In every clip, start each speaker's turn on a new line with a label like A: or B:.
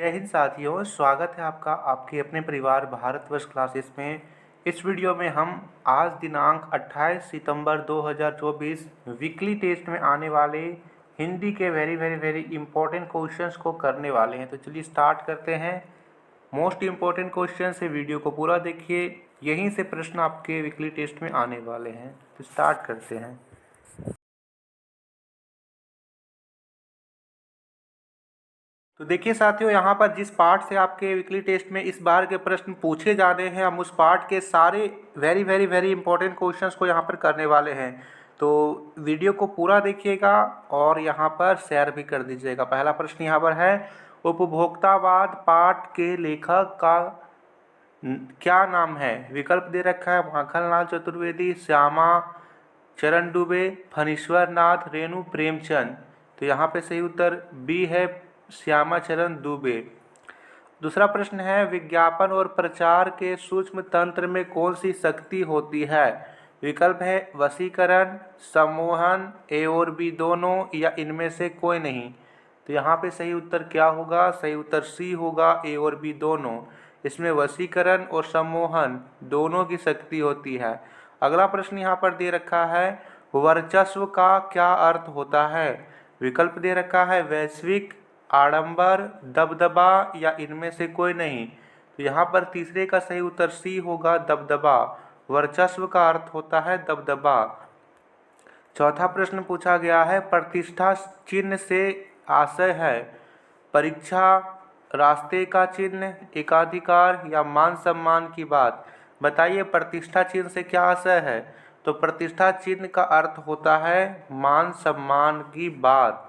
A: जय हिंद साथियों, स्वागत है आपका आपके अपने परिवार भारतवर्ष क्लासेस में। इस वीडियो में हम आज दिनांक 28 सितंबर 2024 वीकली टेस्ट में आने वाले हिंदी के वेरी इंपॉर्टेंट क्वेश्चंस को करने वाले हैं। तो चलिए स्टार्ट करते हैं। मोस्ट इम्पॉर्टेंट क्वेश्चन है, वीडियो को पूरा देखिए, यहीं से प्रश्न आपके वीकली टेस्ट में आने वाले हैं। तो स्टार्ट करते हैं। तो देखिए साथियों, यहाँ पर जिस पार्ट से आपके वीकली टेस्ट में इस बार के प्रश्न पूछे जाने हैं, हम उस पार्ट के सारे वेरी इंपॉर्टेंट क्वेश्चंस को यहाँ पर करने वाले हैं। तो वीडियो को पूरा देखिएगा और यहाँ पर शेयर भी कर दीजिएगा। पहला प्रश्न यहाँ पर है, उपभोक्तावाद पाठ के लेखक का क्या नाम है? विकल्प दे रखा है माखनलाल चतुर्वेदी, श्यामा चरण दुबे, फणीश्वर नाथ, रेणु प्रेमचंद। तो यहाँ पे सही उत्तर बी है, श्यामा चरण दुबे। दूसरा प्रश्न है, विज्ञापन और प्रचार के सूक्ष्म तंत्र में कौन सी शक्ति होती है? विकल्प है वशीकरण, सम्मोहन, ए और बी दोनों, या इनमें से कोई नहीं। तो यहाँ पे सही उत्तर क्या होगा? सही उत्तर सी होगा, ए और बी दोनों। इसमें वशीकरण और सम्मोहन दोनों की शक्ति होती है। अगला प्रश्न यहाँ पर दे रखा है, वर्चस्व का क्या अर्थ होता है? विकल्प दे रखा है वैश्विक, आडंबर, दबदबा, या इनमें से कोई नहीं। तो यहाँ पर तीसरे का सही उत्तर सी होगा, दबदबा। वर्चस्व का अर्थ होता है दबदबा। चौथा प्रश्न पूछा गया है, प्रतिष्ठा चिन्ह से आशय है परीक्षा, रास्ते का चिन्ह, एकाधिकार, या मान सम्मान की बात। बताइए प्रतिष्ठा चिन्ह से क्या आशय है? तो प्रतिष्ठा चिन्ह का अर्थ होता है मान सम्मान की बात।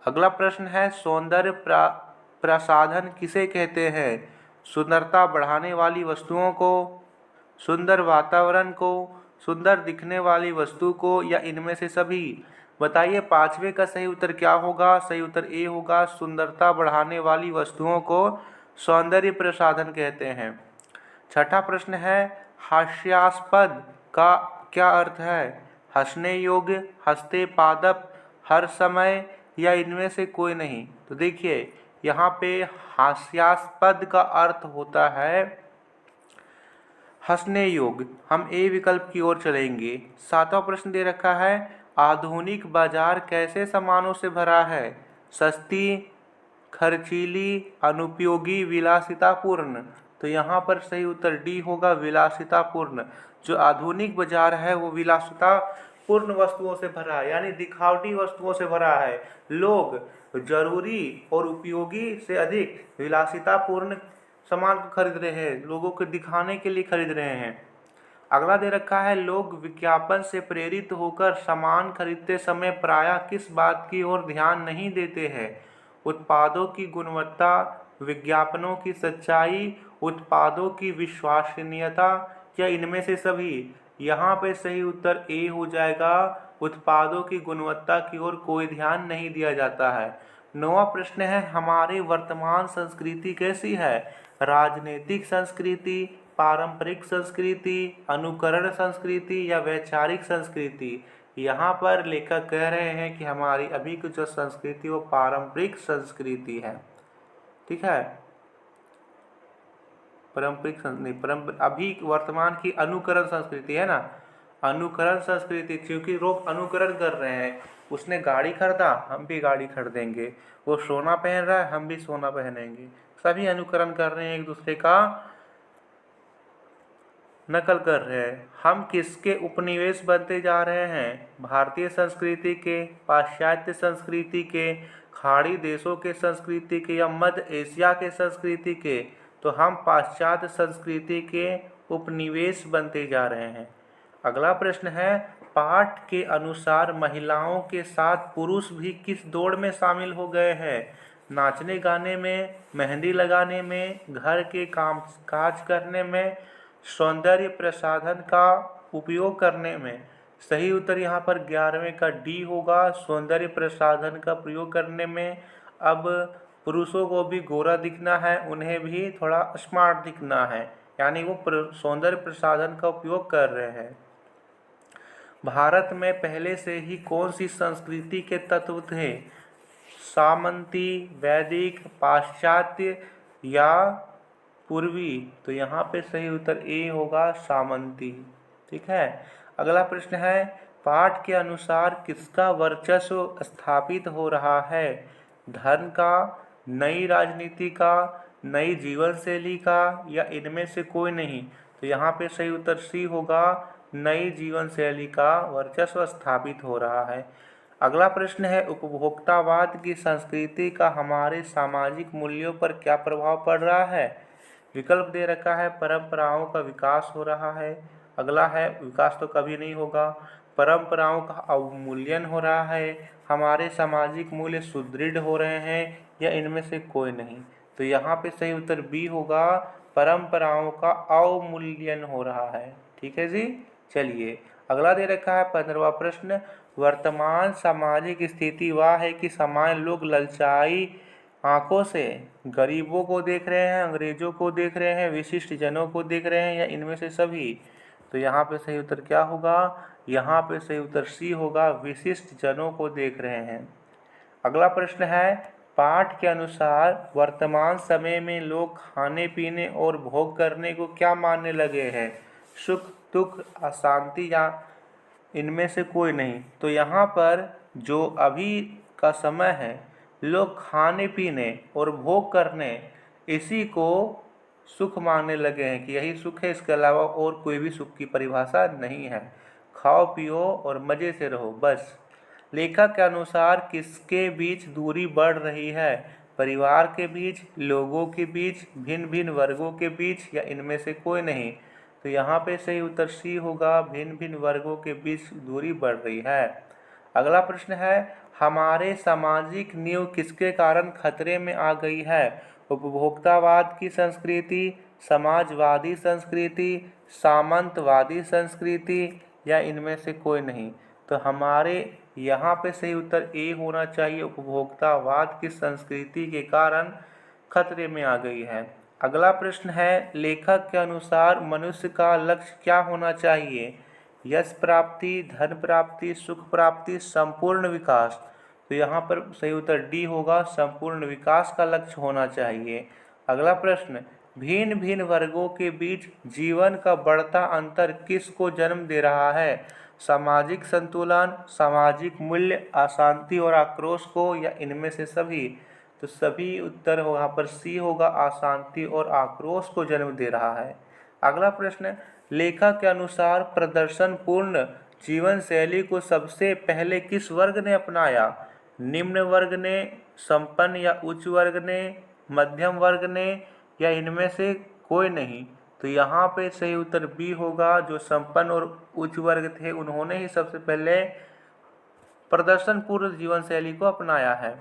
A: अगला प्रश्न है, सौंदर्य प्रसाधन किसे कहते हैं? सुंदरता बढ़ाने वाली वस्तुओं को, सुंदर वातावरण को, सुंदर दिखने वाली वस्तु को, या इनमें से सभी। बताइए पांचवे का सही उत्तर क्या होगा? सही उत्तर ए होगा, सुंदरता बढ़ाने वाली वस्तुओं को सौंदर्य प्रसाधन कहते हैं। छठा प्रश्न है, हास्यास्पद का क्या अर्थ है? हंसने योग्य, हंसते पादप, हर समय, या इनमें से कोई नहीं। तो देखिए यहाँ पे हास्यास्पद का अर्थ होता है हंसने योग्य। हम ए विकल्प की ओर चलेंगे। सातवां प्रश्न दे रखा है, आधुनिक बाजार कैसे सामानों से भरा है? सस्ती, खर्चीली, अनुपयोगी, विलासितापूर्ण। तो यहाँ पर सही उत्तर डी होगा, विलासितापूर्ण। जो आधुनिक बाजार है वो विलासितापूर्ण वस्तुओं से भरा है, यानी दिखावटी वस्तुओं से भरा है। लोग जरूरी और उपयोगी से अधिक विलासितापूर्ण सामान को खरीद रहे हैं, लोगों को दिखाने के लिए खरीद रहे हैं। अगला दे रखा है, लोग विज्ञापन से प्रेरित होकर सामान खरीदते समय प्रायः किस बात की ओर ध्यान नहीं देते हैं? उत्पादों की गुणवत्ता, विज्ञापनों की सच्चाई, उत्पादों की विश्वसनीयता, या इनमें से सभी। यहाँ पे सही उत्तर ए हो जाएगा, उत्पादों की गुणवत्ता की ओर कोई ध्यान नहीं दिया जाता है। नौवां प्रश्न है, हमारी वर्तमान संस्कृति कैसी है? राजनीतिक संस्कृति, पारंपरिक संस्कृति, अनुकरण संस्कृति, या वैचारिक संस्कृति। यहाँ पर लेखक कह रहे हैं कि हमारी अभी की जो संस्कृति वो पारंपरिक संस्कृति है। ठीक है, अभी वर्तमान की अनुकरण संस्कृति है ना, अनुकरण संस्कृति, क्योंकि लोग अनुकरण कर रहे हैं। उसने गाड़ी खरीदा, हम भी गाड़ी खरीदेंगे। वो सोना पहन रहा है, हम भी सोना पहनेंगे। सभी अनुकरण कर रहे हैं, एक दूसरे का नकल कर रहे हैं। हम किसके उपनिवेश बनते जा रहे हैं? भारतीय संस्कृति के, पाश्चात्य संस्कृति के, खाड़ी देशों के संस्कृति के, या मध्य एशिया के संस्कृति के? तो हम पाश्चात्य संस्कृति के उपनिवेश बनते जा रहे हैं। अगला प्रश्न है, पाठ के अनुसार महिलाओं के साथ पुरुष भी किस दौड़ में शामिल हो गए हैं? नाचने गाने में, मेहंदी लगाने में, घर के काम काज करने में, सौंदर्य प्रसाधन का उपयोग करने में। सही उत्तर यहाँ पर 11वें का डी होगा, सौंदर्य प्रसाधन का प्रयोग करने में। अब पुरुषों को भी गोरा दिखना है, उन्हें भी थोड़ा स्मार्ट दिखना है, यानी वो सौंदर्य प्रसाधन का उपयोग कर रहे हैं। भारत में पहले से ही कौन सी संस्कृति के तत्व थे? सामंती, वैदिक, पाश्चात्य या पूर्वी? तो यहाँ पे सही उत्तर ए होगा, सामंती। ठीक है। अगला प्रश्न है, पाठ के अनुसार किसका वर्चस्व स्थापित हो रहा है? धन का, नई राजनीति का, नई जीवन शैली का या इनमें से कोई नहीं? तो यहाँ पे सही उत्तर सी होगा, नई जीवन शैली का वर्चस्व स्थापित हो रहा है। अगला प्रश्न है, उपभोक्तावाद की संस्कृति का हमारे सामाजिक मूल्यों पर क्या प्रभाव पड़ रहा है? विकल्प दे रखा है, परंपराओं का विकास हो रहा है। अगला है, विकास तो कभी नहीं होगा। परंपराओं का अवमूल्यन हो रहा है, हमारे सामाजिक मूल्य सुदृढ़ हो रहे हैं या इनमें से कोई नहीं? तो यहाँ पे सही उत्तर बी होगा, परंपराओं का अवमूल्यन हो रहा है। ठीक है जी। चलिए अगला दे रखा है 15वां प्रश्न, वर्तमान सामाजिक स्थिति वह है कि सामान्य लोग ललचाई आंखों से गरीबों को देख रहे हैं, अंग्रेजों को देख रहे हैं, विशिष्ट जनों को देख रहे हैं या इनमें से सभी? तो यहाँ पे सही उत्तर क्या होगा? यहाँ पे सही उत्तर सी होगा, विशिष्ट जनों को देख रहे हैं। अगला प्रश्न है, पाठ के अनुसार वर्तमान समय में लोग खाने पीने और भोग करने को क्या मानने लगे हैं? सुख, दुख, अशांति या इनमें से कोई नहीं? तो यहाँ पर जो अभी का समय है, लोग खाने पीने और भोग करने इसी को सुख मानने लगे हैं कि यही सुख है, इसके अलावा और कोई भी सुख की परिभाषा नहीं है। खाओ पियो और मज़े से रहो बस। लेखक के अनुसार किसके बीच दूरी बढ़ रही है? परिवार के बीच, लोगों के बीच, भिन्न भिन्न वर्गों के बीच या इनमें से कोई नहीं? तो यहाँ पे सही उत्तर सी होगा, भिन्न भिन्न वर्गों के बीच दूरी बढ़ रही है। अगला प्रश्न है, हमारे सामाजिक नींव किसके कारण खतरे में आ गई है? उपभोक्तावाद की संस्कृति, समाजवादी संस्कृति, सामंतवादी संस्कृति या इनमें से कोई नहीं? तो हमारे यहाँ पे सही उत्तर ए होना चाहिए, उपभोक्तावाद की संस्कृति के कारण खतरे में आ गई है। अगला प्रश्न है, लेखक के अनुसार मनुष्य का लक्ष्य क्या होना चाहिए? यश प्राप्ति, धन प्राप्ति, सुख प्राप्ति, संपूर्ण विकास? तो यहाँ पर सही उत्तर डी होगा, संपूर्ण विकास का लक्ष्य होना चाहिए। अगला प्रश्न, भिन्न भिन्न वर्गों के बीच जीवन का बढ़ता अंतर किसको जन्म दे रहा है? सामाजिक संतुलन, सामाजिक मूल्य, अशांति और आक्रोश को या इनमें से सभी? तो सभी उत्तर यहाँ पर सी होगा, अशांति और आक्रोश को जन्म दे रहा है। अगला प्रश्न, लेखक के अनुसार प्रदर्शन पूर्ण जीवन शैली को सबसे पहले किस वर्ग ने अपनाया? निम्न वर्ग ने, संपन्न या उच्च वर्ग ने, मध्यम वर्ग ने या इनमें से कोई नहीं? तो यहाँ पे सही उत्तर बी होगा, जो संपन्न और उच्च वर्ग थे उन्होंने ही सबसे पहले प्रदर्शन पूर्ण जीवन शैली को अपनाया है।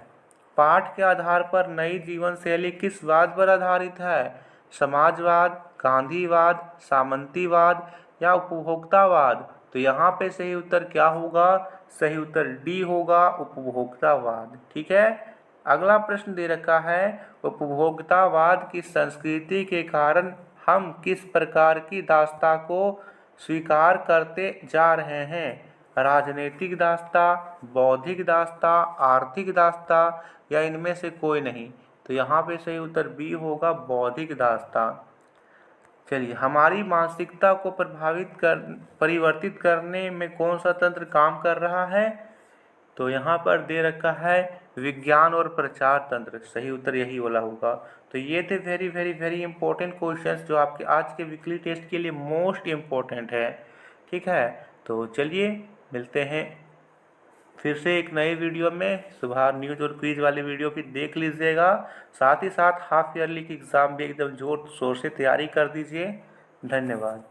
A: पाठ के आधार पर नई जीवन शैली किस वाद पर आधारित है? समाजवाद, गांधीवाद, सामंतीवाद या उपभोक्तावाद? तो यहाँ पे सही उत्तर क्या होगा? सही उत्तर डी होगा, उपभोक्तावाद। ठीक है। अगला प्रश्न दे रखा है, उपभोक्तावाद की संस्कृति के कारण हम किस प्रकार की दास्ता को स्वीकार करते जा रहे हैं? राजनीतिक दास्ता, बौद्धिक दास्ता, आर्थिक दास्ता या इनमें से कोई नहीं? तो यहाँ पे सही उत्तर बी होगा, बौद्धिक दास्ता। चलिए, हमारी मानसिकता को परिवर्तित करने में कौन सा तंत्र काम कर रहा है? तो यहाँ पर दे रखा है विज्ञान और प्रचार तंत्र। सही उत्तर यही वाला होगा। तो ये थे very very very important questions जो आपके आज के वीकली टेस्ट के लिए मोस्ट इम्पोर्टेंट है। ठीक है, तो चलिए मिलते हैं फिर से एक नई वीडियो में। सुबह न्यूज़ और क्विज वाली वीडियो भी देख लीजिएगा। साथ ही साथ हाफ ईयरली की एग्ज़ाम भी एकदम जोर शोर से तैयारी कर दीजिए। धन्यवाद।